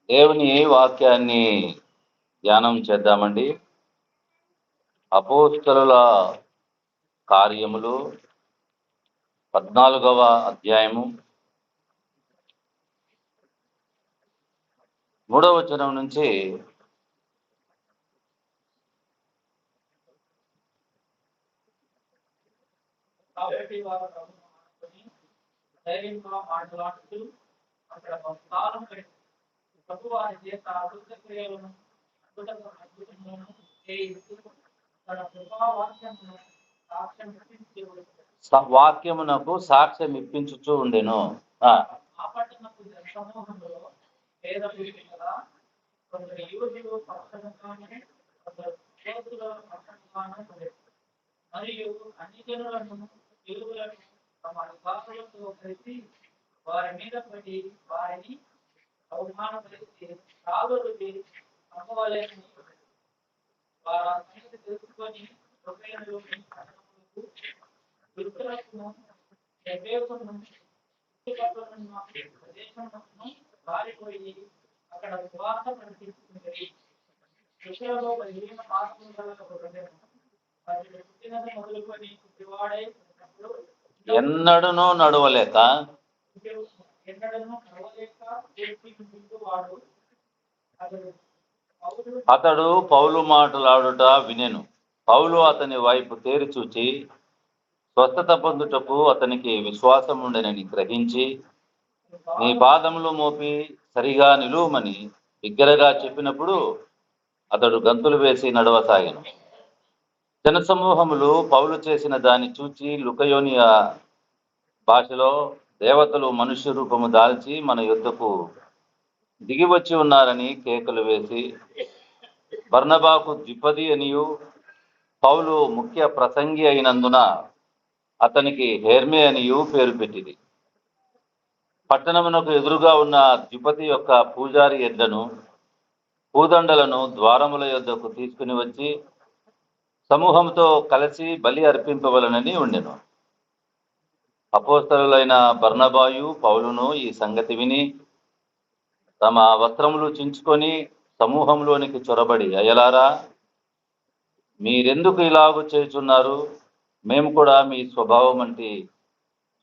దేవుని వాక్యాన్ని ధ్యానం చేద్దామండి. అపోస్తలుల కార్యములు 14వ అధ్యాయము 3వ వచనం నుంచి కాబట్టి వారు ధైర్యంగా మాట్లాడుతూ అక్కడ కొంతకాలం ప్రభు వారి చేత అద్భుత క్రియలను అద్భుతములను చేయిస్తూ తన కృపావాక్యమును వాక్యమునకు సాక్ష్యం ఇప్పించుచూ ఉండెను. ఆ పట్టణపు సమూహంలో పేద పురుషుల కొందరు యూదులు పక్షంగానే కొందరు యోధుల పక్షంగానే ఉండేది. మరియు అన్ని జనులను యూదులను తమ భాషలతో కలిసి వారి మీద పడి వారిని అవమానపరిచి రాబోతుంది అమ్మవారిని వారి సంగతి తెలుసుకొని హృదయంలోని పట్టణములకు వృద్ధులకు ప్రదేశమును వారిపోయి అక్కడ సువార్త ప్రకటిస్తున్నది. విషయంలో 15 మాసముల మొదలుకొని వాడే ఎన్నడూనూ నడవలేక అతడు పౌలు మాటలాడుట వినెను. పౌలు అతని వైపు తేరి చూచి స్వస్థత పొందుటకు అతనికి విశ్వాసం ఉండనని గ్రహించి, నీ పాదములు మోపి సరిగా నిలువమని బిగ్గరగా చెప్పినప్పుడు అతడు గంతులు వేసి నడవసాగాను. జనసమూహములు పౌలు చేసిన దాన్ని చూచి లుకయోనియా భాషలో, దేవతలు మనుష్య రూపము దాల్చి మన యుద్ధకు దిగివచ్చి ఉన్నారని కేకలు వేసి, బర్నబాకు ద్విపది అనియు పౌలు ముఖ్య ప్రసంగి అయినందున అతనికి హెర్మే అనియు పేరు పెట్టింది. పట్టణమునకు ఎదురుగా ఉన్న ద్విపది యొక్క పూజారి ఎడ్లను పూదండలను ద్వారముల యొద్దకు తీసుకుని వచ్చి సమూహంతో కలిసి బలి అర్పింపవలనని ఉండెను. అపోస్తలులైన బర్నబాయు పౌలును ఈ సంగతి విని తమ వస్త్రములు చించుకొని సమూహంలోనికి చొరబడి, అయ్యలారా, మీరెందుకు ఇలాగు చేయుచున్నారు? మేము కూడా మీ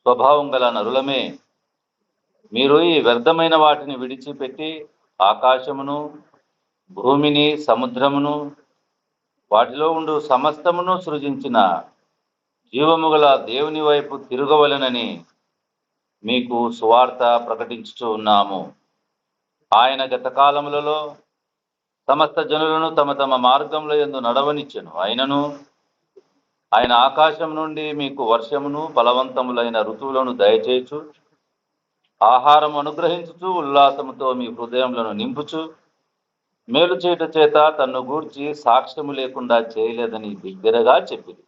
స్వభావం గల నరులమే. మీరు ఈ వ్యర్థమైన వాటిని విడిచిపెట్టి ఆకాశమును, భూమిని, సముద్రమును, వాటిలో ఉండు సమస్తమును సృజించిన జీవము గల దేవుని వైపు తిరగవలెనని మీకు సువార్త ప్రకటించుచూ ఉన్నాము. ఆయన గత కాలములలో సమస్త జనులను తమ తమ మార్గంలో యందు నడవనిచ్చెను. అయినను ఆయన ఆకాశం నుండి మీకు వర్షమును బలవంతములైన ఋతువులను దయచేయచు, ఆహారం అనుగ్రహించుచు, ఉల్లాసముతో మీ హృదయములను నింపుచు, మేలు చేయుట చేత తన్ను గూర్చి సాక్ష్యము లేకుండా చేయలేదని బిగ్గరగా చెప్పింది.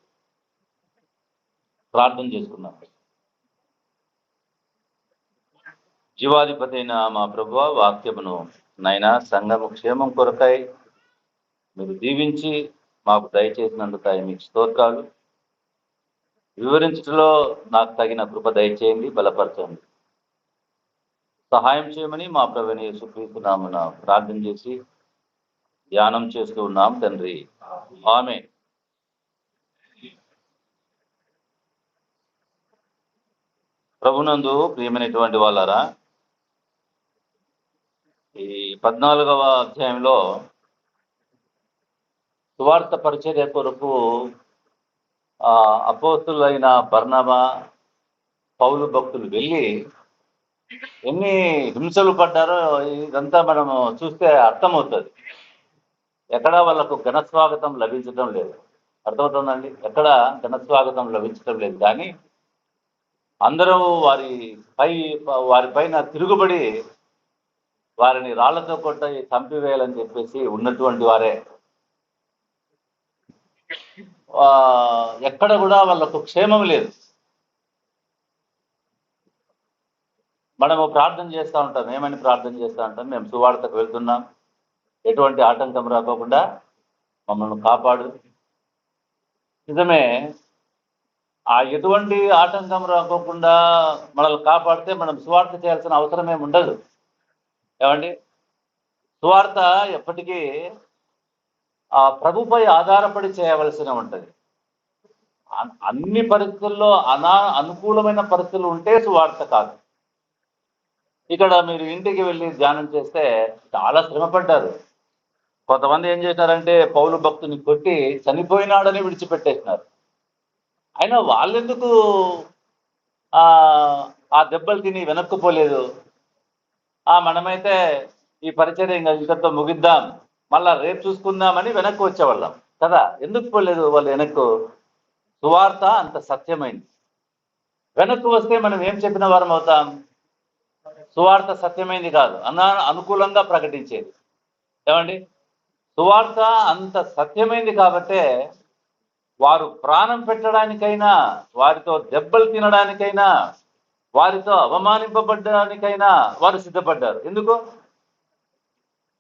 ప్రార్థన చేసుకున్నాం. జీవాధిపతి అయిన మా ప్రభువ, వాక్యమును నైనా సంఘము క్షేమం కొరకై మీరు దీవించి మాకు దయచేసినందుకై మీకు స్తోత్రాలు. వివరించడంలో నాకు తగిన కృప దయచేయండి, బలపరచండి, సహాయం చేయమని మా ప్రభువైన యేసుక్రీస్తు నామమున ప్రార్థన చేసి ధ్యానం చేస్తూ ఉన్నాం తండ్రి, ఆమేన్. ప్రభునందు ప్రియమైనటువంటి వాళ్ళారా, ఈ 14వ అధ్యాయంలో సువార్త పరిచర్య కొరకు అపోస్తులైన బర్నబా, పౌలు భక్తులు వెళ్ళి ఎన్ని హింసలు పడ్డారో ఇదంతా మనము చూస్తే అర్థమవుతుంది. ఎక్కడా వాళ్ళకు ఘనస్వాగతం లభించడం లేదు. అర్థమవుతుందండి? ఎక్కడ ఘనస్వాగతం లభించడం లేదు. కానీ అందరూ వారిపైన తిరుగుబడి వారిని రాళ్లతో కొట్టి చంపివేయాలని చెప్పేసి ఉన్నటువంటి వారే. ఎక్కడ కూడా వాళ్ళకు క్షేమం లేదు. మనము ప్రార్థన చేస్తూ ఉంటాం. ఏమని ప్రార్థన చేస్తూ ఉంటాం? మేము సువార్తకు వెళ్తున్నాం, ఎటువంటి ఆటంకం రాకోకుండా మమ్మల్ని కాపాడు. నిజమే, ఆ ఎటువంటి ఆటంకం రాకోకుండా మనల్ని కాపాడితే మనం సువార్త చేయాల్సిన అవసరం ఏమి ఉండదు. ఏమండి? సువార్త ఎప్పటికీ ఆ ప్రభుపై ఆధారపడి చేయవలసిన ఉంటుంది. అన్ని పరిస్థితుల్లో అనుకూలమైన పరిస్థితులు ఉంటే సువార్త కాదు. ఇక్కడ మీరు ఇంటికి వెళ్ళి ధ్యానం చేస్తే చాలా శ్రమపడ్డారు. కొంతమంది ఏం చేశారంటే పౌలు భక్తుని కొట్టి చనిపోయినాడని విడిచిపెట్టేసినారు. అయినా వాళ్ళెందుకు ఆ దెబ్బలు తిని వెనక్కుపోలేదు? మనమైతే ఈ పరిచర్య ఇంకా ఇంతతో ముగిద్దాం, మళ్ళా రేపు చూసుకుందామని వెనక్కి వచ్చేవాళ్ళం కదా. ఎందుకు పోలేదు వాళ్ళు వెనక్కు? సువార్త అంత సత్యమైంది. వెనక్కు వస్తే మనం ఏం చెప్పిన వారం అవుతాం? సువార్త సత్యమైంది కాదు, అనుకూలంగా ప్రకటించేది. ఏమండి, సువార్త అంత సత్యమైంది కాబట్టే వారు ప్రాణం పెట్టడానికైనా, వారితో దెబ్బలు తినడానికైనా, వారితో అవమానింపబడ్డానికైనా వారు సిద్ధపడ్డారు. ఎందుకు?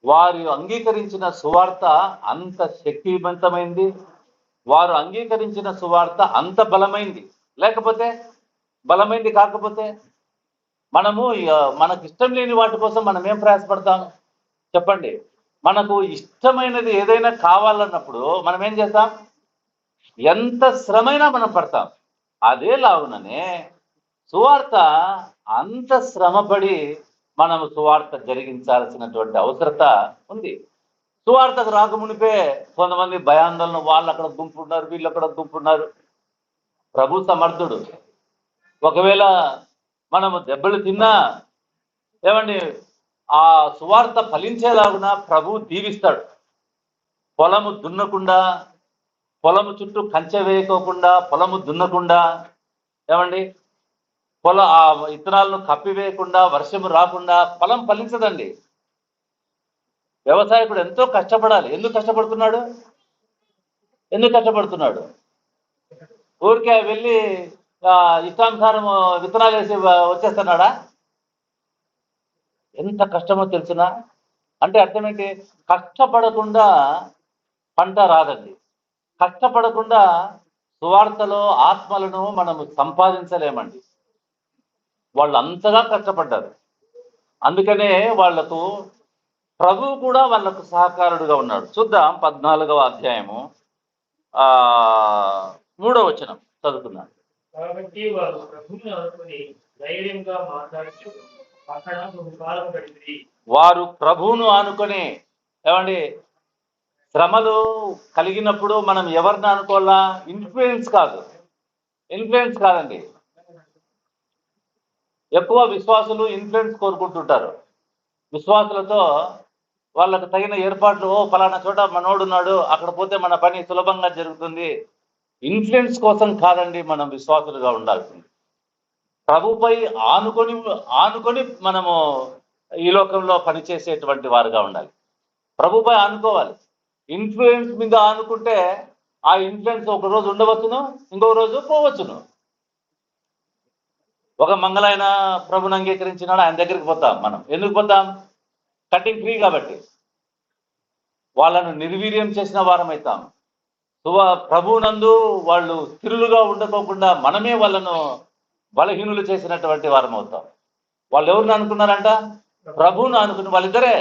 వారు అంగీకరించిన సువార్త అంత శక్తివంతమైంది, వారు అంగీకరించిన సువార్త అంత బలమైంది. లేకపోతే బలమైంది కాకపోతే మనకు ఇష్టం లేని వాటి కోసం మనం ఏం ప్రయాసపడతాం చెప్పండి? మనకు ఇష్టమైనది ఏదైనా కావాలన్నప్పుడు మనం ఏం చేస్తాం? ఎంత శ్రమైనా మనం పడతాం. అదే లాగుననే సువార్త అంత శ్రమపడి మనము సువార్త జరిగించాల్సినటువంటి అవసరత ఉంది. సువార్తకు రాకమునిపే కొంతమంది భయాందోళన, వాళ్ళు అక్కడ గుంపున్నారు, వీళ్ళు అక్కడ గుంపున్నారు. ప్రభు సమర్థుడు. ఒకవేళ మనము దెబ్బలు తిన్నా, ఏమండి, ఆ సువార్త ఫలించేలాగున ప్రభు దీవిస్తాడు. పొలము దున్నకుండా, పొలము చుట్టూ కంచె వేయకోకుండా, పొలము దున్నకుండా, ఏమండి, ఆ ఇత్తనాలను కప్పివేయకుండా, వర్షము రాకుండా పొలం ఫలించదండి. వ్యవసాయకుడు ఎంతో కష్టపడాలి. ఎందుకు కష్టపడుతున్నాడు? ఊరికే వెళ్ళి ఇష్టానుసారం విత్తనాలు వేసి వచ్చేస్తున్నాడా? ఎంత కష్టమో తెలుసునా? అంటే అర్థం ఏంటి? కష్టపడకుండా పంట రాదండి. కష్టపడకుండా సువార్తలో ఆత్మలను మనము సంపాదించలేమండి. వాళ్ళు అంతగా కష్టపడ్డారు. అందుకనే వాళ్లకు ప్రభువు కూడా వాళ్ళకు సహకారుడుగా ఉన్నాడు. చూద్దాం 14వ అధ్యాయము 3వ వచనం చదువుతున్నాను. కాబట్టి వారు ప్రభువుని అనుకుని ధైర్యంగా మాట్లాడుతూ అక్కడ కాలం గడిపి. వారు ప్రభువును అనుకుని, ఏమండి, శ్రమలు కలిగినప్పుడు మనం ఎవరిని అనుకోవాలా? ఇన్ఫ్లుయెన్స్ కాదండి. ఎక్కువ విశ్వాసులు ఇన్ఫ్లుయెన్స్ కోరుకుంటుంటారు. విశ్వాసులతో వాళ్ళకు తగిన ఏర్పాట్లు, ఫలానా చోట మనోడున్నాడు, అక్కడ పోతే మన పని సులభంగా జరుగుతుంది. ఇన్ఫ్లుయెన్స్ కోసం కాదండి మనం విశ్వాసులుగా ఉండాల్సింది. ప్రభుపై ఆనుకొని మనము ఈ లోకంలో పనిచేసేటువంటి వారుగా ఉండాలి. ప్రభుపై ఆనుకోవాలి. ఇన్ఫ్లుయెన్స్ మీద ఆనుకుంటే ఆ ఇన్ఫ్లుయెన్స్ ఒక రోజు ఉండవచ్చును, ఇంకో రోజు పోవచ్చును. ఒక మంగళాయన ప్రభుని అంగీకరించినాడు, ఆయన దగ్గరికి పోతాం. మనం ఎందుకు పోతాం? కటింగ్ ఫ్రీ కాబట్టి. వాళ్ళను నిర్వీర్యం చేసిన వారమవుతాం. ప్రభువునందు వాళ్ళు స్థిరులుగా ఉండకోకుండా మనమే వాళ్ళను బలహీనులు చేసినటువంటి వారం అవుతాం. వాళ్ళు ఎవరిని అనుకున్నారంట? ప్రభువును అనుకుని. వాళ్ళిద్దరే.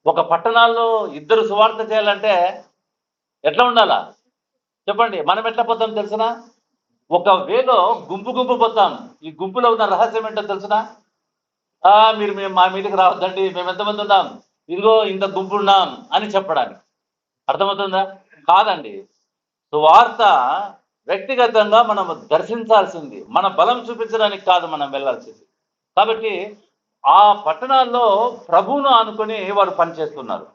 ఒక పట్టణాల్లో ఇద్దరు సువార్త చేయాలంటే ఎట్లా ఉండాలా చెప్పండి? మనం ఎట్లా పోతాం తెలుసునా? ఒక వేలో గుంపు పోతాం. ఈ గుంపులో ఉన్న రహస్యం ఏంటో తెలుసునా? మీరు మా మీదకి రావద్దండి, మేము ఎంతమంది ఉన్నాం, ఇదిగో ఇంత గుంపు ఉన్నాం అని చెప్పడానికి. అర్థమవుతుందా? కాదండి. సువార్త వ్యక్తిగతంగా మనం దర్శించాల్సింది, మన బలం చూపించడానికి కాదు మనం వెళ్ళాల్సింది. కాబట్టి ఆ పట్టణాల్లో ప్రభువును ఆనుకొని వారు పనిచేస్తున్నారు.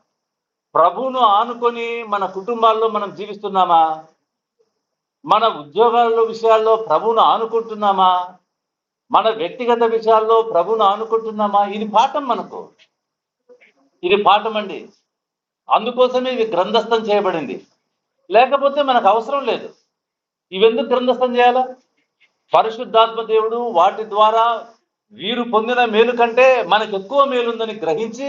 ప్రభువును ఆనుకొని మన కుటుంబాల్లో మనం జీవిస్తున్నామా? మన ఉద్యోగాల విషయాల్లో ప్రభువును ఆనుకుంటున్నామా? మన వ్యక్తిగత విషయాల్లో ప్రభువును ఆనుకుంటున్నామా? ఇది పాఠం మనకు. ఇది పాఠం అండి. అందుకోసమే ఇది గ్రంథస్థం చేయబడింది. లేకపోతే మనకు అవసరం లేదు. ఇవెందుకు గ్రంథస్థం చేయాలా? పరిశుద్ధాత్మ దేవుడు వాటి ద్వారా వీరు పొందిన మేలు కంటే మనకు ఎక్కువ మేలుందని గ్రహించి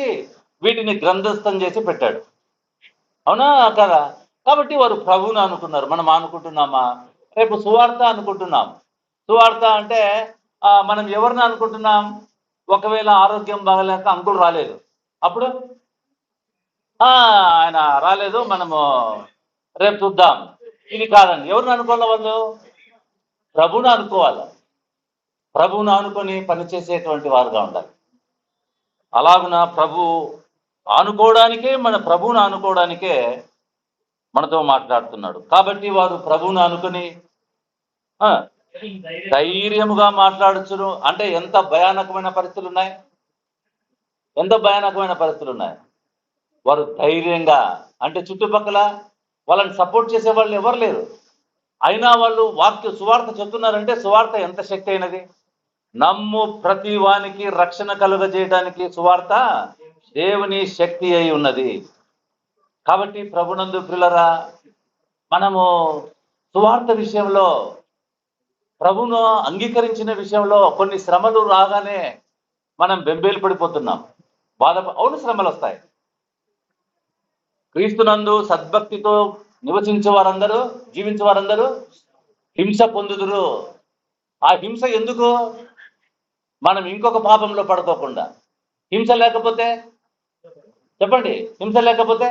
వీటిని గ్రంథస్థం చేసి పెట్టాడు. అవునా కదా? కాబట్టి వారు ప్రభువును అనుకున్నారు. మనం అనుకుంటున్నామా? రేపు సువార్త అనుకుంటున్నాం. సువార్త అంటే మనం ఎవరిని అనుకుంటున్నాం? ఒకవేళ ఆరోగ్యం బాగలేక అంకులు రాలేదు, అప్పుడు ఆయన రాలేదు, మనము రేపు చూద్దాం. ఇది కాదండి. ఎవరిని అనుకోవాలి? వాళ్ళు ప్రభువును అనుకోవాలి. ప్రభువును అనుకొని పనిచేసేటువంటి వారుగా ఉండాలి. అలాగున ప్రభువును అనుకోవడానికే మనతో మాట్లాడుతున్నాడు. కాబట్టి వారు ప్రభువును అనుకుని ధైర్యముగా మాట్లాడుచును. అంటే ఎంత భయానకమైన పరిస్థితులు ఉన్నాయి, వారు ధైర్యంగా, అంటే చుట్టుపక్కల వాళ్ళని సపోర్ట్ చేసే వాళ్ళు ఎవరు లేరు, అయినా వాళ్ళు సువార్త చెప్తున్నారంటే సువార్త ఎంత శక్తి అయినది. నమ్ము ప్రతి వానికి రక్షణ కలుగజేయడానికి సువార్త దేవుని శక్తి అయి ఉన్నది. కాబట్టి ప్రభునందు ప్రియులరా, మనము సువార్త విషయంలో, ప్రభువును అంగీకరించిన విషయంలో కొన్ని శ్రమలు రాగానే మనం బెంబేలు పడిపోతున్నాం, అవును, శ్రమలు వస్తాయి. క్రీస్తునందు సద్భక్తితో జీవించే వారందరూ హింస పొందుదురు. ఆ హింస ఎందుకు? మనం ఇంకొక పాపంలో పడుకోకుండా. హింస లేకపోతే చెప్పండి, హింస లేకపోతే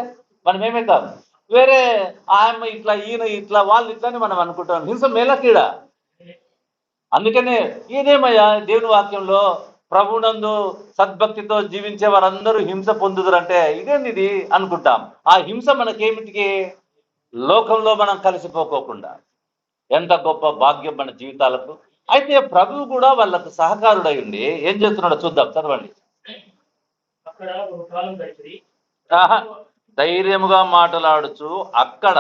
మనం ఏమే కాదు, వేరే ఆయమ్మ ఇట్లా, ఈయన ఇట్లా, వాళ్ళు ఇట్లా అని మనం అనుకుంటాం. హింస మేలకీడ. అందుకనే ఇదేమయ్యా దేవుని వాక్యంలో ప్రభునందు సద్భక్తితో జీవించే వారందరూ హింస పొందుదురంటే ఇదేంది అనుకుంటాం. ఆ హింస మనకేమిటికి? లోకంలో మనం కలిసిపోకోకుండా. ఎంత గొప్ప భాగ్యం మన జీవితాలకు. అయితే ప్రభువు కూడా వాళ్ళకు సహకారుడై ఉండి ఏం చేస్తున్నాడో చూద్దాం, చదవండి. ధైర్యముగా మాట్లాడుచు అక్కడ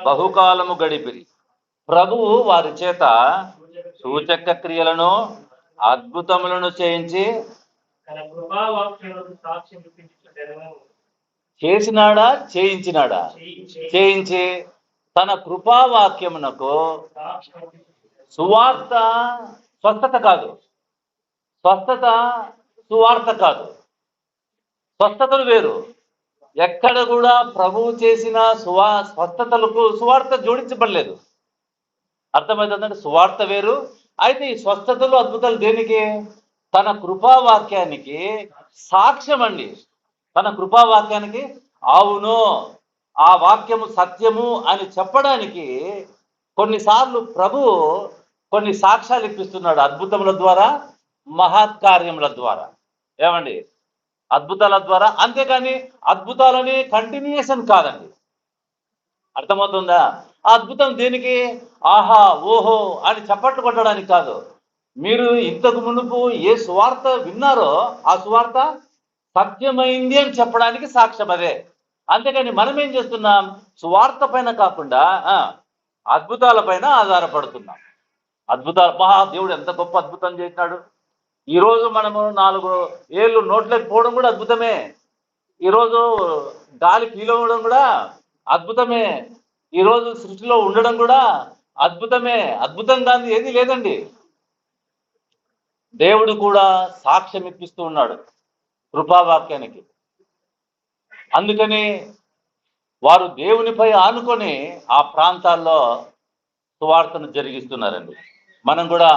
బహుకాలము గడిపిరి. ప్రభువు వారి చేత సూచక క్రియలను అద్భుతములను చేసినాడా? చేయించి తన కృపావాక్యమునకు సువార్త, స్వస్థత కాదు, సువార్త కాదు, స్వస్థతలు వేరు. ఎక్కడ కూడా ప్రభువు చేసిన స్వస్థతలకు సువార్త జోడించబడలేదు. అర్థమవుతుందంటే సువార్త వేరు. అయితే ఈ స్వస్థతలు, అద్భుతాలు దేనికి? తన కృపావాక్యానికి సాక్ష్యం అండి. తన కృపావాక్యానికి అవును, ఆ వాక్యము సత్యము అని చెప్పడానికి కొన్నిసార్లు ప్రభు కొన్ని సాక్ష్యాలు ఇప్పిస్తున్నాడు, అద్భుతముల ద్వారా, మహత్కార్యముల ద్వారా. ఏమండి? అద్భుతాల ద్వారా. అంతేకాని అద్భుతాలని కంటిన్యూషన్ కాదండి. అర్థమవుతుందా? ఆ అద్భుతం దేనికి? ఆహా, ఓహో అని చప్పట్లు కొట్టడానికి కాదు. మీరు ఇంతకు మునుపు ఏ సువార్త విన్నారో ఆ సువార్త సత్యమైంది అని చెప్పడానికి సాక్ష్యం అదే. అంతేకాని మనం ఏం చేస్తున్నాం? సువార్త పైన కాకుండా అద్భుతాల పైన ఆధారపడుతున్నాం. దేవుడు ఎంత గొప్ప అద్భుతం చేసినాడు. ఈరోజు మనము 4 ఏళ్ళు నోట్లోకి పోవడం కూడా అద్భుతమే. ఈరోజు గాలి పీలవడం కూడా అద్భుతమే. ఈరోజు సృష్టిలో ఉండడం కూడా అద్భుతమే. అద్భుతం కాదు ఏది లేదండి. దేవుడు కూడా సాక్ష్యం ఇప్పిస్తూ ఉన్నాడు కృపావాక్యానికి. అందుకని వారు దేవునిపై ఆనుకొని ఆ ప్రాంతాల్లో సువార్తను జరిగిస్తున్నారండి. మనం కూడా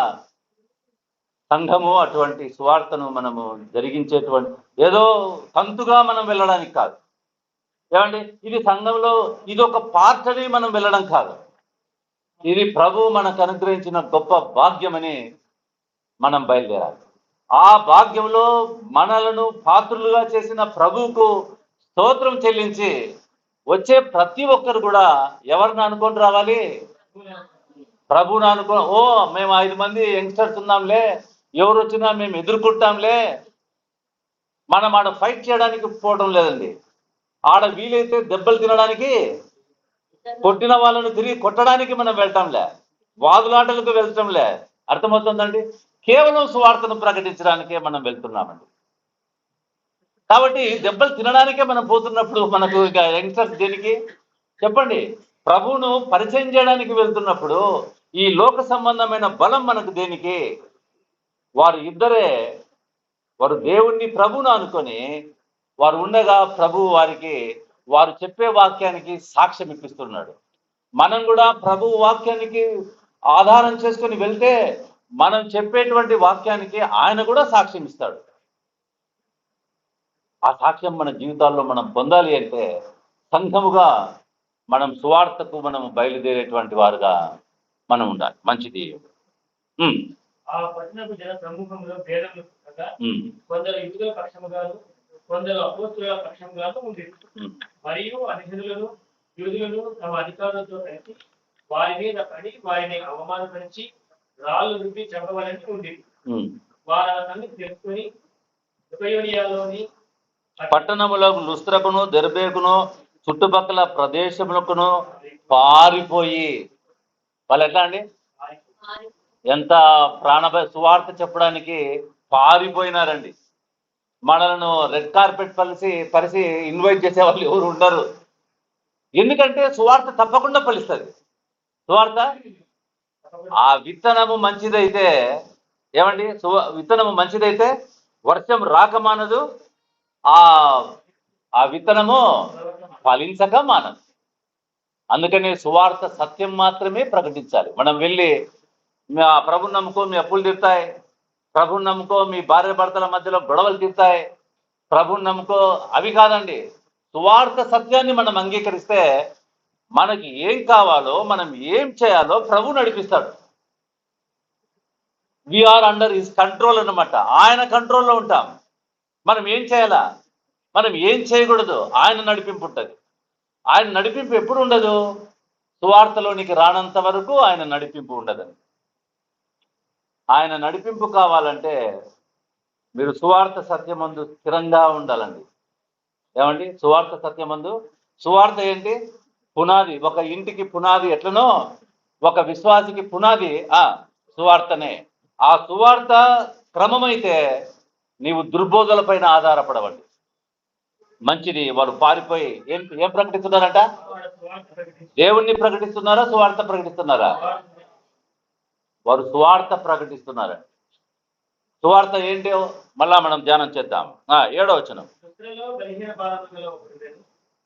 సంఘము అటువంటి సువార్తను మనము జరిగించేటువంటి, ఏదో తంతుగా మనం వెళ్ళడానికి కాదు. ఏమండి? ఇది సంఘంలో ఇది ఒక పార్ట్ అని మనం వెళ్ళడం కాదు. ఇది ప్రభు మనకు అనుగ్రహించిన గొప్ప భాగ్యమని మనం బయలుదేరాలి. ఆ భాగ్యంలో మనలను పాత్రులుగా చేసిన ప్రభువుకు స్తోత్రం చెల్లించి వచ్చే ప్రతి ఒక్కరు కూడా ఎవరిని అనుకొని రావాలి? ప్రభువుని అనుకో. మేము 5 మంది యంగ్స్టర్స్ ఉన్నాంలే, ఎవరు వచ్చినా మేము ఎదుర్కొంటాంలే. మనం ఆడ ఫైట్ చేయడానికి పోవడం లేదండి. ఆడ వీలైతే దెబ్బలు తినడానికి, కొట్టిన వాళ్ళను తిరిగి కొట్టడానికి మనం వెళ్తాంలే, వాదులాటలకు వెళ్తాంలే. అర్థమవుతుందండి? కేవలం సువార్తను ప్రకటించడానికే మనం వెళ్తున్నామండి. కాబట్టి దెబ్బలు తినడానికే మనం పోతున్నప్పుడు మనకు ఇక యంగ్స్టర్స్ దేనికి చెప్పండి? ప్రభువును పరిచయం చేయడానికి వెళ్తున్నప్పుడు ఈ లోక సంబంధమైన బలం మనకు దేనికి? వారు దేవుణ్ణి, ప్రభువును అనుకొని వారు ఉండగా ప్రభు వారు చెప్పే వాక్యానికి సాక్ష్యం ఇప్పిస్తున్నాడు. మనం కూడా ప్రభు వాక్యానికి ఆధారం చేసుకొని వెళ్తే మనం చెప్పేటువంటి వాక్యానికి ఆయన కూడా సాక్ష్యం ఇస్తాడు. ఆ సాక్ష్యం మన జీవితాల్లో మనం పొందాలి అంటే సంఘముగా మనం సువార్తకు మనం బయలుదేరేటువంటి వారుగా మనం ఉండాలి. మంచిది. ఆ పట్టణపు జన ప్రముఖంలో భేదములు పుట్టగా ఉమ్, కొందరు యూదుల పక్షముగాను కొందరు అపోస్తుల పక్షముగాను ఉంది. ఉమ్, మరియు అన్యజనులను యూదులను తమ అధికారులతో కలిసి వారి మీద పడి వారిని అవమానపరిచి రాళ్ళు రుబ్బి చంపవలని ఉంది. ఉమ్. వారు ఆ సంగతి తెలుసుకుని లుకయోనియాలోని పట్టణములో లుస్త్రకును దెర్బేకును చుట్టుపక్కల ప్రదేశములకును పారిపోయి వాళ్ళు ఎట్లా అండి ఎంత ప్రాణభయ సువార్త చెప్పడానికి పారిపోయినారండి. మనలను రెడ్ కార్పెట్ పరిసి ఇన్వైట్ చేసే వాళ్ళు ఎవరు ఉండరు. ఎందుకంటే సువార్త తప్పకుండా ఫలిస్తుంది. సువార్త ఆ విత్తనము మంచిదైతే ఏమండి, విత్తనము మంచిదైతే వర్షం రాకమానదు, ఆ విత్తనము ఫలించక మానదు. అందుకని సువార్త సత్యం మాత్రమే ప్రకటించాలి. మనం వెళ్ళి ప్రభుని నమ్ముకో మీ అప్పులు తీరుతాయి, ప్రభుని నమ్ముకో మీ భార్య భర్తల మధ్యలో గొడవలు తీరుతాయి, ప్రభుని నమ్ముకో, అవి కాదండి. సువార్త సత్యాన్ని మనం అంగీకరిస్తే మనకి ఏం కావాలో మనం ఏం చేయాలో ప్రభు నడిపిస్తాడు. వీఆర్ అండర్ హిస్ కంట్రోల్ అన్నమాట. ఆయన కంట్రోల్లో ఉంటాం. మనం ఏం చేయాలా, మనం ఏం చేయకూడదు, ఆయన నడిపింపు ఉంటుంది. ఆయన నడిపింపు ఎప్పుడు ఉండదు? సువార్తలోనికి రానంత వరకు ఆయన నడిపింపు ఉండదండి. ఆయన నడిపింపు కావాలంటే మీరు సువార్త సత్యమందు స్థిరంగా ఉండాలండి. ఏమండి, సువార్త సత్యమందు, సువార్త ఏంటి? పునాది. ఒక ఇంటికి పునాది ఎట్లనో ఒక విశ్వాసికి పునాది సువార్తనే. ఆ సువార్త క్రమమైతే నీవు దుర్బోధల పైన ఆధారపడవండి. మంచిది. వారు పారిపోయి ఏం ప్రకటిస్తున్నారట? దేవుణ్ణి ప్రకటిస్తున్నారా, సువార్త ప్రకటిస్తున్నారా? వారు సువార్త ప్రకటిస్తున్నారు. సువార్త ఏంటో మళ్ళా మనం ధ్యానం చేద్దాం. 7వ వచనం.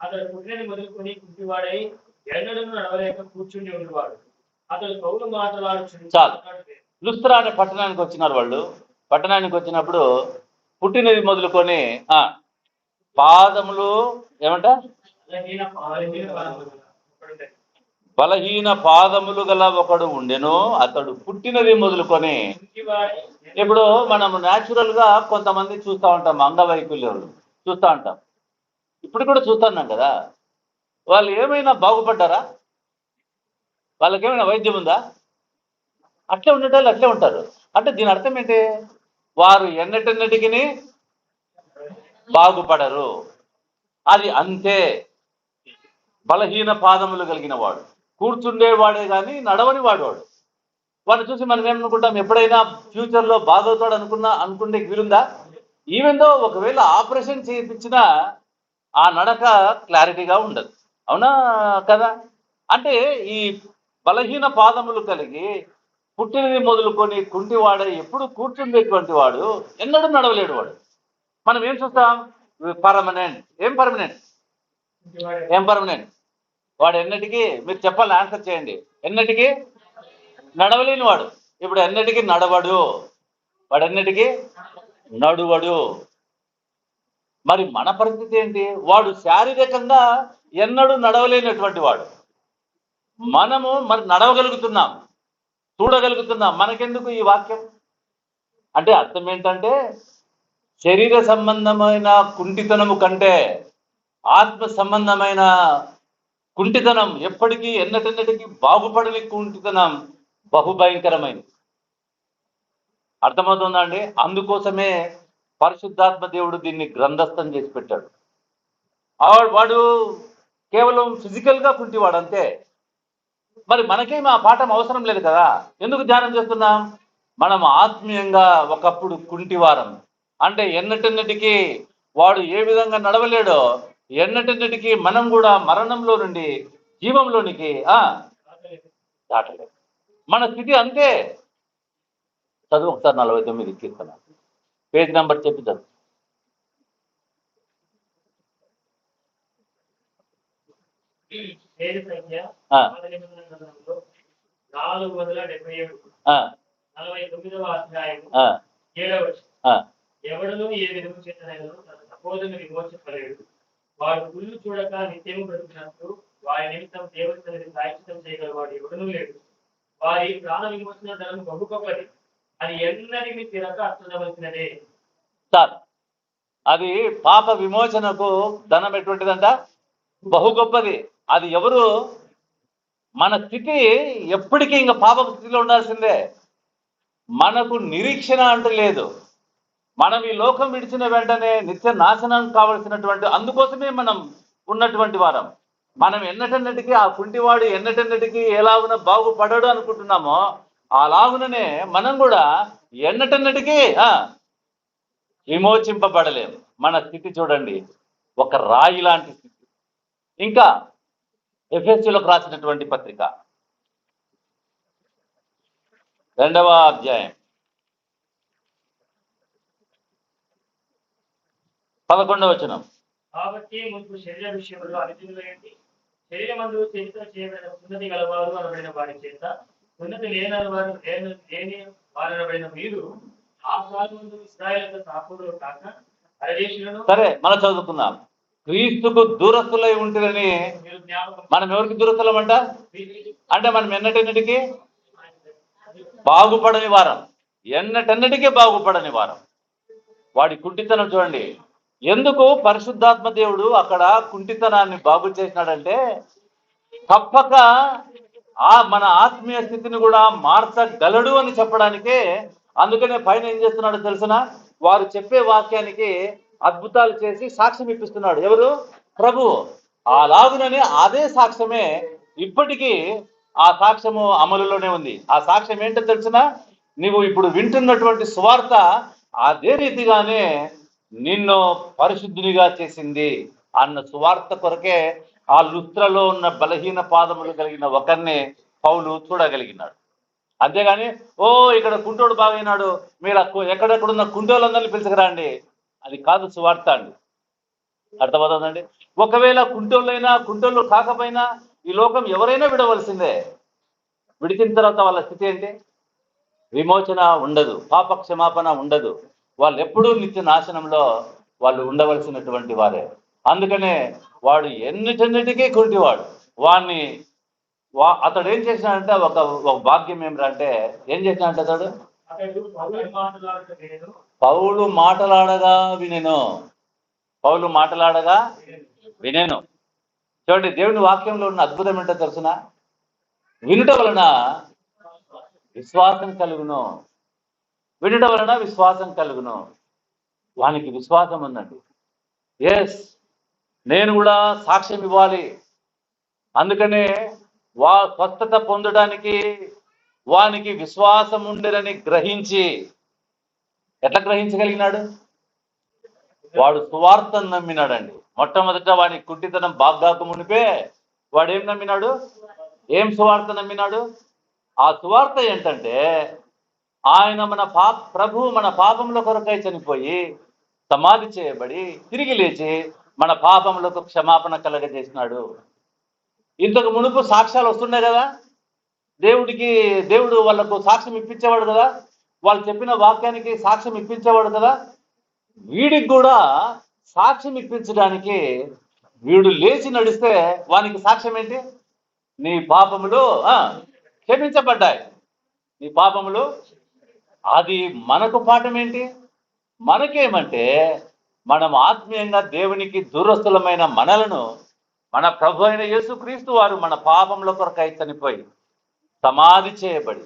అతడు పుట్టినది మొదలుకొని కుంటివాడై ఎన్నడూ నడవలేక కూర్చుని ఉండేవాడు. అతడు పౌలు మాట్లాడుచుండు. చాలు. లుస్త్రా అనే పట్టణానికి వచ్చినారు వాళ్ళు. పట్టణానికి వచ్చినప్పుడు పుట్టినది మొదలుకొని పాదములు ఏమంట, బలహీన పాదములు గల ఒకడు ఉండెను. అతడు పుట్టినది మొదలుకొని, ఇప్పుడు మనం న్యాచురల్ గా కొంతమంది చూస్తూ ఉంటాం, అంగవైకల్యులు చూస్తూ ఉంటాం, ఇప్పుడు కూడా చూస్తున్నాం కదా. వాళ్ళు ఏమైనా బాగుపడ్డారా? వాళ్ళకి ఏమైనా వైద్యం ఉందా? అట్లే ఉండేటోళ్ళు అట్లే ఉంటారు. అంటే దీని అర్థం ఏంటి? వారు ఎన్నటెన్నటికి బాగుపడరు. అది అంతే. బలహీన పాదములు కలిగిన వాడు, కూర్చుండేవాడే కానీ నడవని వాడు. వాడిని చూసి మనం ఏమనుకుంటాం? ఎప్పుడైనా ఫ్యూచర్లో బాగవుతాడు అనుకునే వీలుందా? ఈవెందో ఒకవేళ ఆపరేషన్ చేయించినా ఆ నడక క్లారిటీగా ఉండదు. అవునా కదా? అంటే ఈ బలహీన పాదములు కలిగి పుట్టినది మొదలుకొని కుంటివాడే ఎప్పుడు కూర్చుండేటువంటి వాడు ఎన్నడూ నడవలేడు వాడు. మనం ఏం చూస్తాం? పర్మనెంట్. ఏం పర్మనెంట్? వాడు ఎన్నటికీ, మీరు చెప్పాలి, ఆన్సర్ చేయండి. ఎన్నటికీ నడవలేని వాడు ఇప్పుడు ఎన్నటికీ నడవడు. వాడు ఎన్నటికీ నడువడు. మరి మన పరిస్థితి ఏంటి? వాడు శారీరకంగా ఎన్నడూ నడవలేనటువంటి వాడు. మనము మరి నడవగలుగుతున్నాం, చూడగలుగుతున్నాం. మనకెందుకు ఈ వాక్యం? అంటే అర్థం ఏంటంటే శరీర సంబంధమైన కుంటితనము కంటే ఆత్మ సంబంధమైన కుంటితనం, ఎప్పటికీ ఎన్నటెన్నటికీ బాగుపడని కుంటితనం బహుభయంకరమైనది. అర్థమవుతుందా అండి? అందుకోసమే పరిశుద్ధాత్మ దేవుడు దీన్ని గ్రంథస్థం చేసి పెట్టాడు. వాడు కేవలం ఫిజికల్గా కుంటివాడు అంతే. మరి మనకేం ఆ పాఠం అవసరం లేదు కదా. ఎందుకు ధ్యానం చేస్తున్నాం? మనం ఆత్మీయంగా ఒకప్పుడు కుంటివారం. అంటే ఎన్నటెన్నటికీ వాడు ఏ విధంగా నడవలేడో ఎన్నటెన్నటికీ మనం కూడా మరణంలో నుండి జీవంలోనికి దాటలేదు. మన స్థితి అంతే. చదువు ఒకసారి 49 కీర్తన పేజ్ నెంబర్ చెప్పి చదువు. పేరు సంఖ్య 477, 49వ అధ్యాయం 7వ వచనం. ఎవడను ఏ విధము చేతనైనను తన అపోదను విమోచింపలేడు. వారు కుళ్ళు చూడక నిత్యము బ్రతుకున్నట్లు వారి నిమిత్తం దేవతని ప్రాయశ్చిత్తం చేయగలవాడు ఎవడనూ లేడు. వారి ప్రాణ విమోచన ధనం బహు గొప్పది, అది ఎన్నటికీ తిరగ అర్థవలసినదే. సార్, అది పాప విమోచనకు ధనం ఎటువంటిదంట? బహు గొప్పది. అది ఎవరు? మన స్థితి ఎప్పటికీ ఇంకా పాప స్థితిలో ఉండాల్సిందే. మనకు నిరీక్షణ అంటూ లేదు. మనం ఈ లోకం విడిచిన వెంటనే నిత్య నాశనం కావలసినటువంటి, అందుకోసమే మనం ఉన్నటువంటి వారం. మనం ఎన్నటన్నిటికీ ఆ కుంటివాడు ఎన్నటన్నిటికీ ఎలాగున బాగుపడడు అనుకుంటున్నామో అలాగుననే మనం కూడా ఎన్నటన్నిటికీ విమోచింపబడలేము. మన స్థితి చూడండి, ఒక రాయి లాంటి స్థితి. ఇంకా ఎఫెసీయులకు రాసినటువంటి పత్రిక 2వ అధ్యాయం 11వ వచనం. కాబట్టి మునుపు శరీర విషయంలో అవిధులైంది, శరీరమందు చేతితో చేయబడిన ఉన్నతి గలవారు అనబడిన వారి చేత ఉన్నతి లేని వారు అనబడిన మీరు ఆ కాలమందు ఇశ్రాయేలుతో తాకుడు కాక పరదేశులను. సరే, మనం చదువుకుందాం. క్రీస్తుకు దూరస్తులై ఉంటుందని మీరు జ్ఞాపకం. మనం ఎవరికి దూరస్తులమంట? అంటే మనం ఎన్నటన్నిటికీ బాగుపడని వారం, ఎన్నటన్నిటికీ బాగుపడని వారం. వాడి కుంటితనం చూడండి. ఎందుకు పరిశుద్ధాత్మ దేవుడు అక్కడ కుంటితనాన్ని బాగు చేసినాడంటే తప్పక మన ఆత్మీయ స్థితిని కూడా మార్చగలడు అని చెప్పడానికే. అందుకనే పైన ఏం చేస్తున్నాడు తెలిసిన? వారు చెప్పే వాక్యానికి అద్భుతాలు చేసి సాక్ష్యం ఇప్పిస్తున్నాడు. ఎవరు? ప్రభు. అలాగునని అదే సాక్ష్యమే ఇప్పటికీ ఆ సాక్ష్యము అమలులోనే ఉంది. ఆ సాక్ష్యం ఏంటో తెలిసిన? నీవు ఇప్పుడు వింటున్నటువంటి సువార్త అదే రీతిగానే నిన్ను పరిశుద్ధునిగా చేసింది అన్న సువార్త కొరకే ఆ లుస్త్రలో ఉన్న బలహీన పాదములు కలిగిన ఒకరిని పౌలు చూడగలిగినాడు. అంతేగాని ఇక్కడ కుంటోడు బాగైనాడు, మీరు ఎక్కడెక్కడున్న కుంటోళ్ళందరినీ పిలుచుకురండి, అది కాదు సువార్త అండి. అర్థమవుతుందండి? ఒకవేళ కుంటోళ్ళు కాకపోయినా ఈ లోకం ఎవరైనా విడవలసిందే. విడిచిన తర్వాత వాళ్ళ స్థితి ఏంటి? విమోచన ఉండదు, పాప క్షమాపణ ఉండదు. వాళ్ళు ఎప్పుడూ నిత్య నాశనంలో వాళ్ళు ఉండవలసినటువంటి వారే. అందుకనే వాడు ఎన్నిటికి కుంటివాడు. అతడు ఏం చేసినాడంటే ఒక భాగ్యం ఏమిటంటే ఏం చేసినాడంటే అతడు పౌలు మాటలాడగా వినెను. పౌలు మాటలాడగా వినెను. చూడండి, దేవుని వాక్యంలో ఉన్న అద్భుతం ఏంటో తెలుసిన? వినుట వలన విశ్వాసం కలుగును. వినుట వలన విశ్వాసం కలుగును. వానికి విశ్వాసం ఉందండి. ఎస్, నేను కూడా సాక్ష్యం ఇవ్వాలి. అందుకనే స్వస్థత పొందడానికి వానికి విశ్వాసం ఉండేదని గ్రహించి, ఎట్లా గ్రహించగలిగినాడు? వాడు సువార్తను నమ్మినాడండి. మొట్టమొదట వాడి కుంటితనం బాగ్గాక మునిపే వాడు ఏం నమ్మినాడు? ఏం సువార్త నమ్మినాడు? ఆ సువార్త ఏంటంటే ఆయన ప్రభు మన పాపముల కొరకై చనిపోయి సమాధి చేయబడి తిరిగి లేచి మన పాపములకు క్షమాపణ కలగజేసినాడు. ఇంతకు మునుపు సాక్ష్యాలు వస్తున్నాయి కదా, దేవుడు వాళ్ళకు సాక్ష్యం ఇప్పించేవాడు కదా, వాళ్ళు చెప్పిన వాక్యానికి సాక్ష్యం ఇప్పించేవాడు కదా. వీడికి కూడా సాక్ష్యం ఇప్పించడానికి వీడు లేచి నడిస్తే వానికి సాక్ష్యం ఏంటి? నీ పాపములు క్షమించబడ్డాయి, నీ పాపములు. అది మనకు పాఠం ఏంటి? మనకేమంటే మనం ఆత్మీయంగా దేవునికి దూరస్తులమైన మనలను మన ప్రభు అయిన యేసుక్రీస్తు వారు మన పాపముల కొరకై చనిపోయి సమాధి చేయబడి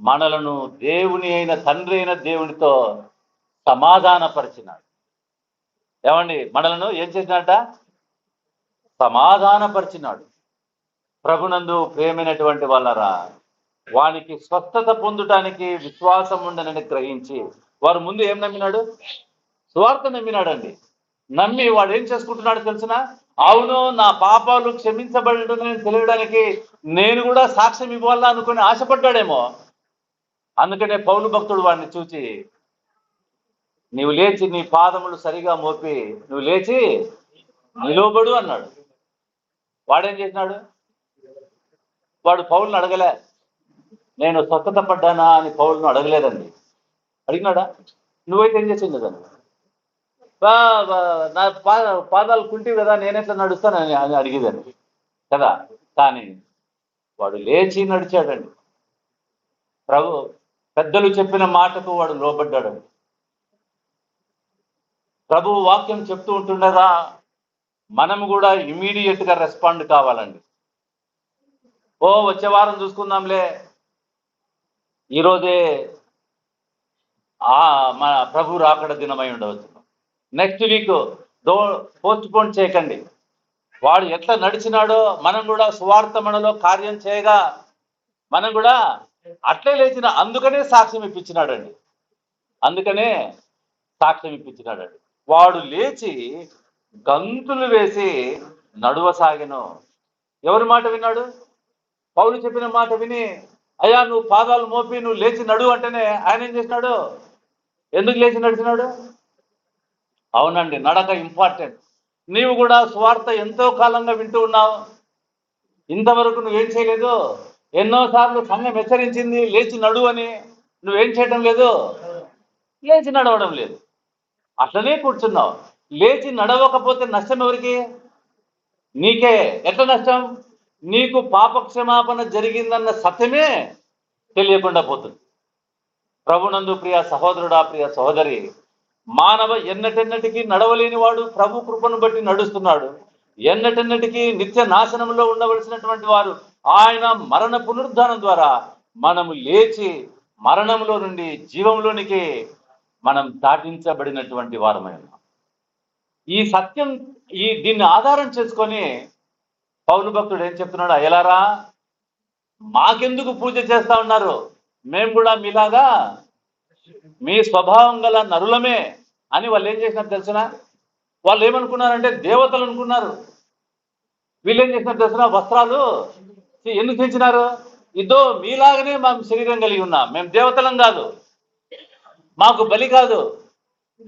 మనలను దేవుని అయిన తండ్రి అయిన దేవునితో సమాధానపరిచినాడు. ఏమండి, మనలను ఏం చేసినట్ట? సమాధానపరిచినాడు. ప్రభునందు ప్రేమైనటువంటి వాళ్ళరా, వానికి స్వస్థత పొందటానికి విశ్వాసం ఉండనని గ్రహించి వారు ముందు ఏం నమ్మినాడు? సువార్త నమ్మినాడండి. నమ్మి వాడు ఏం చేసుకుంటున్నాడు తెలిసిన? అవును, నా పాపాలు క్షమించబడని తెలియడానికి నేను కూడా సాక్ష్యం ఇవ్వాలా అనుకుని ఆశపడ్డాడేమో. అందుకనే పౌలు భక్తుడు వాడిని చూచి, నీవు లేచి నీ పాదములు సరిగా మోపి నువ్వు లేచి నిలబడు అన్నాడు. వాడేం చేసినాడు? వాడు పౌలుని అడగలే, నేను స్వస్థత పడ్డానా అని పౌలును అడగలేదండి. అడిగినాడా? నువ్వైతే ఏం చేసింది కదండి? నా పాదాలు కుంటివి కదా, నేనెట్లా నడుస్తానని అని అడిగేదాన్ని కదా. కానీ వాడు లేచి నడిచాడండి. ప్రభు పెద్దలు చెప్పిన మాటకు వాడు లోబడ్డాడండి. ప్రభు వాక్యం చెప్తూ ఉంటుండగా మనం కూడా ఇమీడియట్ గా రెస్పాండ్ కావాలండి. వచ్చే వారం చూసుకుందాంలే, ఈరోజే మన ప్రభు రాకడ దినమై ఉండవచ్చు, నెక్స్ట్ వీక్ పోస్ట్ పోన్ చేయకండి. వాడు ఎట్లా నడిచినాడో మనం కూడా సువార్త మనలో కార్యం చేయగా మనం కూడా అట్లే లేచిన, అందుకనే సాక్ష్యం ఇప్పించినాడండి. వాడు లేచి గంతులు వేసి నడువసాగెను. ఎవరి మాట విన్నాడు? పౌలు చెప్పిన మాట విని, అయ్యా నువ్వు పాదాలు మోపి నువ్వు లేచి నడువు అంటేనే ఆయన ఏం చేసినాడు? ఎందుకు లేచి నడిచినాడు? అవునండి, నడక ఇంపార్టెంట్. నీవు కూడా సువార్త ఎంతో కాలంగా వింటూ ఉన్నావు, ఇంతవరకు నువ్వేం చేయలేదు. ఎన్నోసార్లు సంఘం హెచ్చరించింది లేచి నడువు అని, నువ్వేం చేయడం లేదు, లేచి నడవడం లేదు, అట్లనే కూర్చున్నావు. లేచి నడవకపోతే నష్టం ఎవరికి? నీకే. ఎట్లా నష్టం? నీకు పాపక్షమాపణ జరిగిందన్న సత్యమే తెలియకుండా పోతుంది. ప్రభునందు ప్రియ సహోదరుడా, ప్రియ సహోదరి, మానవ ఎన్నటెన్నటికీ నడవలేని వాడు ప్రభు కృపను బట్టి నడుస్తున్నాడు. ఎన్నటెన్నటికీ నిత్య నాశనంలో ఉండవలసినటువంటి వారు ఆయన మరణ పునరుద్ధానం ద్వారా మనము లేచి మరణంలో నుండి జీవంలోనికి మనం దాటించబడినటువంటి వారమైన ఈ సత్యం, దీన్ని ఆధారం చేసుకొని పౌలు భక్తుడు ఏం చెప్తున్నాడు? అయ్యలారా, మాకెందుకు పూజ చేస్తా ఉన్నారు? మేము కూడా మీలాగా మీ స్వభావం గల నరులమే అని వాళ్ళు ఏం చేసినారు తెలిసిన? వాళ్ళు ఏమనుకున్నారంటే దేవతలు అనుకున్నారు. వీళ్ళు ఏం చేసినారు తెలిసిన? వస్త్రాలు ఎందుకు తెచ్చినారు? ఇదో మీలాగనే మేము శరీరం కలిగి ఉన్నాం, మేము దేవతలం కాదు, మాకు బలి కాదు,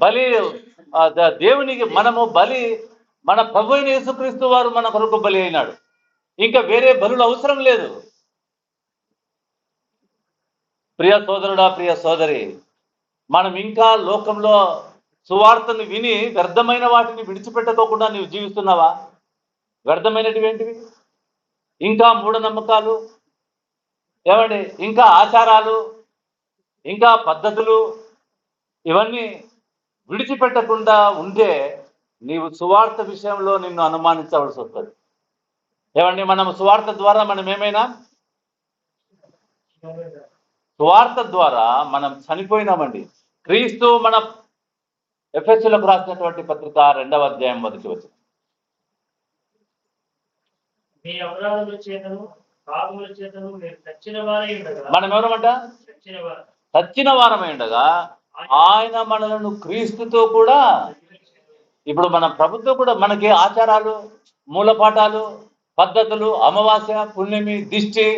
బలి దేవునికి మనము బలి, మన ప్రభు అయిన యేసుక్రీస్తు వారు మన కొరకు బలి అయినాడు, ఇంకా వేరే బలులు అవసరం లేదు. ప్రియ సోదరుడా, ప్రియ సోదరి, మనం ఇంకా లోకంలో సువార్తను విని వ్యర్థమైన వాటిని విడిచిపెట్టుకోకుండా నీవు జీవిస్తున్నావా? వ్యర్థమైనటివి ఏంటివి? ఇంకా మూఢనమ్మకాలు, ఏమండి, ఇంకా ఆచారాలు, ఇంకా పద్ధతులు, ఇవన్నీ విడిచిపెట్టకుండా ఉంటే నీవు సువార్త విషయంలో నిన్ను అనుమానించవలసి వస్తుంది. ఏమండి, మనం సువార్త ద్వారా మనం ఏమైనా, సువార్త ద్వారా మనం చనిపోయినామండి. క్రీస్తు మన ఎఫెసీయులకు రాసినటువంటి పత్రిక 2వ అధ్యాయం 1వ వచనం, మీ అపరాధముల చేతను పాపముల చేతను మీరు చచ్చిన వారై ఉండగా, మనం ఎవరమంట? చచ్చిన వారమై ఉండగా ఆయన మనలను క్రీస్తుతో కూడా, ఇప్పుడు మన ప్రభుత్వం కూడా మనకి ఆచారాలు, మూలపాఠాలు, పద్ధతులు, అమావాస్య, పుణ్యమి, దిష్టి,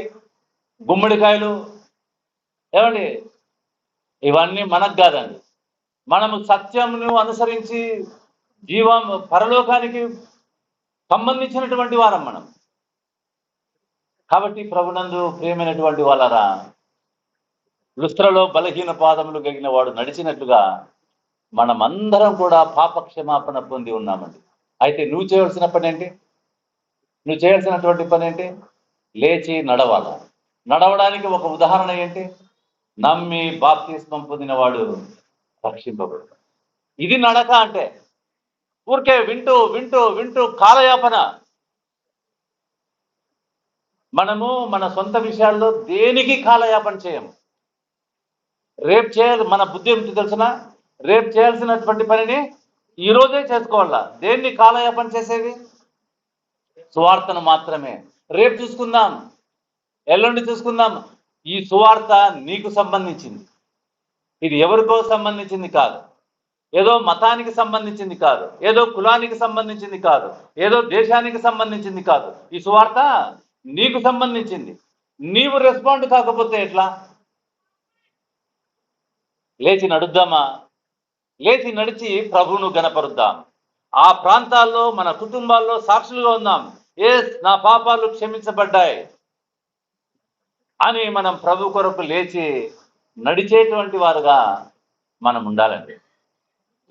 గుమ్మడికాయలు, ఏమండి, ఇవన్నీ మనకు కాదండి. మనము సత్యమును అనుసరించి జీవం పరలోకానికి సంబంధించినటువంటి వారం మనం. కాబట్టి ప్రభునందు ప్రియమైనటువంటి వాళ్ళరా, లుస్త్రలో బలహీన పాదములు కలిగిన వాడు నడిచినట్లుగా మనమందరం కూడా పాప క్షమాపణ పొంది ఉన్నామండి. అయితే నువ్వు చేయవలసిన పని ఏంటి? నువ్వు చేయాల్సినటువంటి పని ఏంటి? లేచి నడవాల. నడవడానికి ఒక ఉదాహరణ ఏంటి? నమ్మి బాప్తిస్మం పొందిన వాడు రక్షింపబడు. ఇది నడక అంటే. ఊరికే వింటూ వింటూ వింటూ కాలయాపన. మనము మన సొంత విషయాల్లో దేనికి కాలయాపన చేయము. రేపు చేయాలి, మన బుద్ధి ఏమిటి తెలిసిన? రేపు చేయాల్సినటువంటి పనిని ఈరోజే చేసుకోవాలా. దేన్ని కాలయాపన చేసేది? సువార్తను మాత్రమే. రేపు చూసుకుందాం, ఎల్లుండి చూసుకుందాం. ఈ సువార్త నీకు సంబంధించింది. ఇది ఎవరికో సంబంధించింది కాదు, ఏదో మతానికి సంబంధించింది కాదు, ఏదో కులానికి సంబంధించింది కాదు, ఏదో దేశానికి సంబంధించింది కాదు. ఈ సువార్త నీకు సంబంధించింది. నీవు రెస్పాండ్ కాకపోతే ఎట్లా? లేచి నడుద్దామా? లేచి నడిచి ప్రభువును గణపరుద్దాం. ఆ ప్రాంతాల్లో మన కుటుంబాల్లో సాక్షులుగా ఉందాం. నా పాపాలు క్షమించబడ్డాయి అని మనం ప్రభు కొరకు లేచి నడిచేటువంటి వారుగా మనం ఉండాలండి.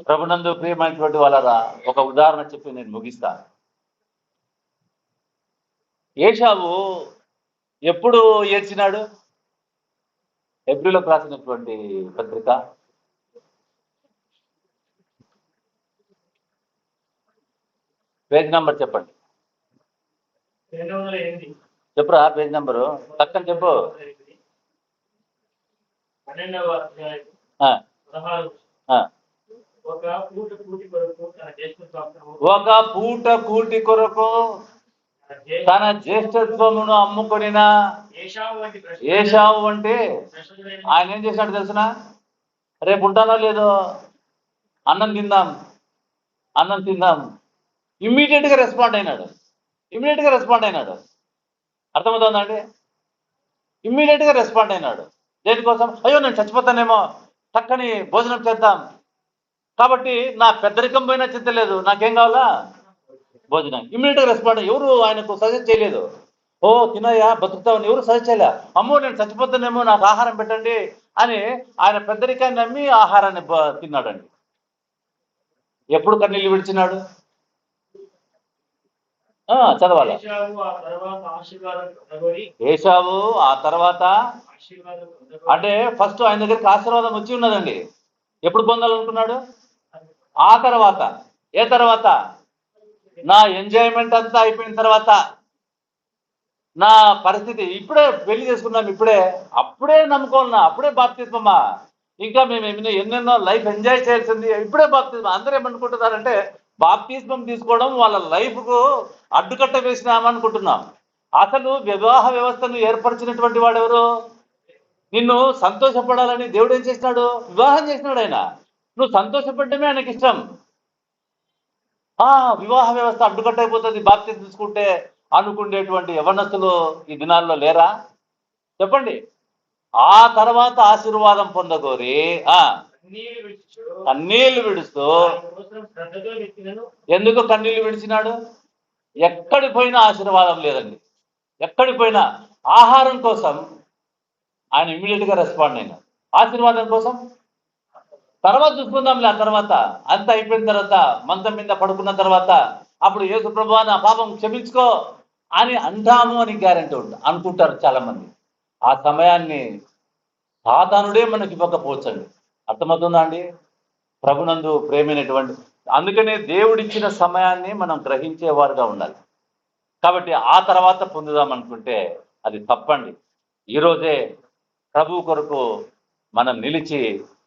ప్రభునందు ప్రియమైనటువంటి వాళ్ళరా, ఒక ఉదాహరణ చెప్పి నేను ముగిస్తా. ఏషావు ఎప్పుడు ఏడ్చినాడు? ఏప్రిల్లో రాసినటువంటి పత్రిక పేజ్ నంబర్ చెప్పండి. 208 చెప్పురా పేజ్ నంబరు, పక్కన చెప్పు. 12వ అధ్యాయం ఆ, 16. ఆ. ఒక పూట కూటి కొరకు తన జ్యేష్ఠత్వమును ఒక పూట కూటి కొరకు తన జ్యేష్ఠత్వమును అమ్ముకొనిన ఏషావు వంటి ఏషావు అంటే భ్రష్టుడైన ఆయన ఏం చేసినాడు తెలిసిన? రేపు ఉంటానో లేదో, అన్నం తిందాం ఇమ్మీడియట్ గా రెస్పాండ్ అయినాడు. అర్థమవుతుందండి? ఇమ్మీడియట్ గా రెస్పాండ్ అయినాడు. దేనికోసం? అయ్యో నేను చచ్చిపోతానేమో, చక్కని భోజనం చేద్దాం, కాబట్టి నా పెద్దరికం పోయినా చింతలేదు, నాకేం కావాలా? భోజనం. ఇమ్మీడియట్ గా రెస్పాండ్. ఎవరు ఆయనకు సజెస్ట్ చేయలేదు, ఓ తినయ్యా బతుకుతావని ఎవరు సజెస్ట్ చేయలే. అమ్మో నేను చచ్చిపోతానేమో, నాకు ఆహారం పెట్టండి అని ఆయన పెద్దరికాన్ని నమ్మి ఆహారాన్ని తిన్నాడండి. ఎప్పుడు కన్నీళ్ళు విడిచినాడు? చదవాలి. ఏషావు ఆ తర్వాత అంటే ఫస్ట్ ఆయన దగ్గరికి ఆశీర్వాదం వచ్చి ఉన్నదండి. ఎప్పుడు పొందాలనుకున్నాడు? ఆ తర్వాత. ఏ తర్వాత? నా ఎంజాయ్మెంట్ అంతా అయిపోయిన తర్వాత, నా పరిస్థితి ఇప్పుడే పెళ్లి చేసుకున్నాం, అప్పుడే నమ్ముకోవాలన్నా, అప్పుడే బాప్తిస్మమ్మా, ఇంకా మేము ఎన్నెన్నో లైఫ్ ఎంజాయ్ చేయాల్సింది, ఇప్పుడే బాప్తిస్మం. అందరూ ఏమనుకుంటున్నారంటే బాప్తిస్మం తీసుకోవడం వాళ్ళ లైఫ్కు అడ్డుకట్ట వేసినామనుకుంటున్నాం. అసలు వివాహ వ్యవస్థను ఏర్పరిచినటువంటి వాడు ఎవరు? నిన్ను సంతోషపడాలని దేవుడు ఏం చేసినాడు? వివాహం చేసినాడు ఆయన. నువ్వు సంతోషపడమే ఆయనకి ఇష్టం. వివాహ వ్యవస్థ అడ్డుకట్టయిపోతుంది బాప్తిస్మం తీసుకుంటే అనుకునేటువంటి యవనస్తులు ఈ దినాల్లో లేరా? చెప్పండి. ఆ తర్వాత ఆశీర్వాదం పొందగోరి కన్నీళ్లు విడుస్తూ, ఎందుకు కన్నీళ్లు విడిచినాడు? ఎక్కడి పోయినా ఆశీర్వాదం లేదండి. ఎక్కడి పోయినా ఆహారం కోసం ఆయన ఇమ్మీడియట్ గా రెస్పాండ్ అయినాడు. ఆశీర్వాదం కోసం తర్వాత చూసుకుందాంలే. ఆ తర్వాత అంత అయిపోయిన తర్వాత, మంచం మీద పడుకున్న తర్వాత అప్పుడు యేసు ప్రభువా నా పాపం క్షమించుకో అని అంటాము అని గ్యారెంటీ అనుకుంటారు చాలా మంది. ఆ సమయాన్ని సాతానుడే మనకి ఇవ్వకపోవచ్చండి. అర్థమవుతుందా అండి? ప్రభునందు ప్రేమైనటువంటి, అందుకనే దేవుడిచ్చిన సమయాన్ని మనం గ్రహించేవారుగా ఉండాలి. కాబట్టి ఆ తర్వాత పొందుదామనుకుంటే అది తప్పండి. ఈరోజే ప్రభు కొరకు మనం నిలిచి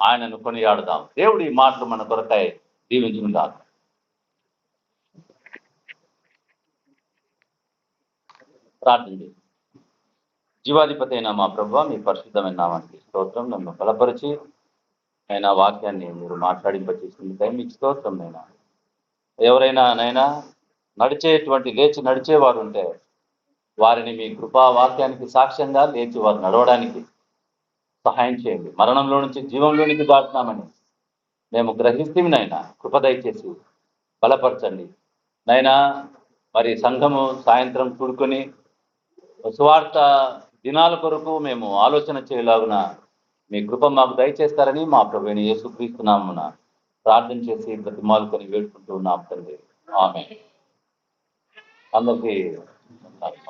ఆయనను కొనియాడుదాం. దేవుడి మాటలు మన కొరకై దీవించుకుందాం. ప్రార్థన. జీవాధిపతి అయిన మా ప్రభువా, మీ పరిశుద్ధమైన నామానికి స్తోత్రం. నన్ను బలపరిచి అయినా వాక్యాన్ని మీరు మాట్లాడింపచేసింది మీకు స్తోత్రం. ఎవరైనా నైనా లేచి నడిచేవారు ఉంటే వారిని మీ కృపా వాక్యానికి సాక్ష్యంగా లేచి వారు నడవడానికి సహాయం చేయండి. మరణంలో నుంచి జీవంలోనికి దాటున్నామని మేము గ్రహిస్తేమి నైనా కృప దయచేసి బలపరచండి నైనా. మరి సంఘము సాయంత్రం కూడుకొని సువార్త దినాల కొరకు మేము ఆలోచన చేయలాగున మీ కృప మాకు దయచేస్తారని మా ప్రభువైన యేసుక్రీస్తు నామమున ప్రార్థన చేసి బ్రతిమాలుకొని వేడుకుంటూ ఉన్నాం తండ్రి. ఆమేన్. అందరికీ అది